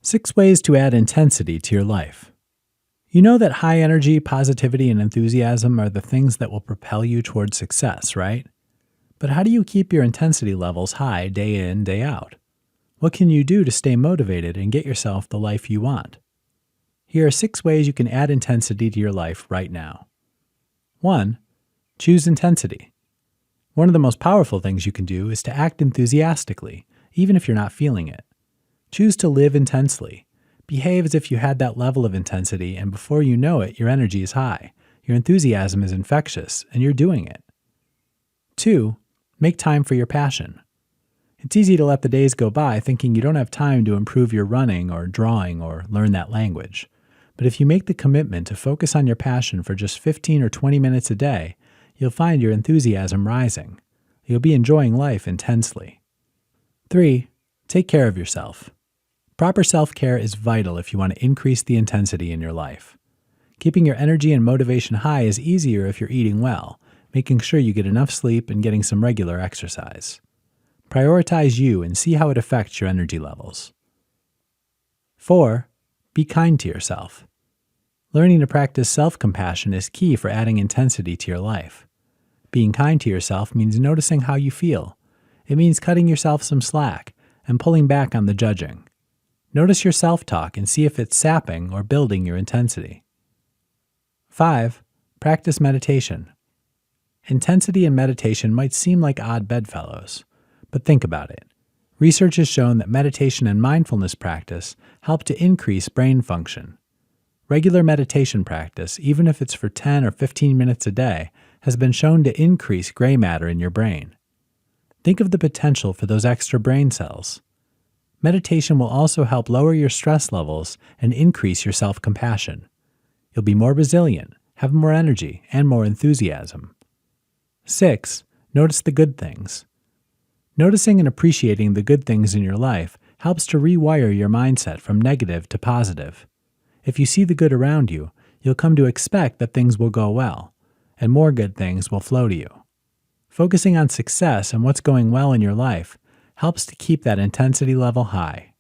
6 ways to add intensity to your life. You know that high energy, positivity, and enthusiasm are the things that will propel you towards success, right? But how do you keep your intensity levels high day in, day out? What can you do to stay motivated and get yourself the life you want? Here are 6 ways you can add intensity to your life right now. 1. Choose intensity. One of the most powerful things you can do is to act enthusiastically, even if you're not feeling it. Choose to live intensely. Behave as if you had that level of intensity, and before you know it, your energy is high, your enthusiasm is infectious, and you're doing it. 2. Make time for your passion. It's easy to let the days go by thinking you don't have time to improve your running or drawing or learn that language. But if you make the commitment to focus on your passion for just 15 or 20 minutes a day, you'll find your enthusiasm rising. You'll be enjoying life intensely. 3. Take care of yourself. Proper self-care is vital if you want to increase the intensity in your life. Keeping your energy and motivation high is easier if you're eating well, making sure you get enough sleep and getting some regular exercise. Prioritize you and see how it affects your energy levels. 4. Be kind to yourself. Learning to practice self-compassion is key for adding intensity to your life. Being kind to yourself means noticing how you feel. It means cutting yourself some slack and pulling back on the judging. Notice your self-talk and see if it's sapping or building your intensity. 5. Practice meditation. Intensity and meditation might seem like odd bedfellows, but think about it. Research has shown that meditation and mindfulness practice help to increase brain function. Regular meditation practice, even if it's for 10 or 15 minutes a day, has been shown to increase gray matter in your brain. Think of the potential for those extra brain cells. Meditation will also help lower your stress levels and increase your self-compassion. You'll be more resilient, have more energy, and more enthusiasm. 6. Notice the good things. Noticing and appreciating the good things in your life helps to rewire your mindset from negative to positive. If you see the good around you, you'll come to expect that things will go well, and more good things will flow to you. Focusing on success and what's going well in your life helps to keep that intensity level high.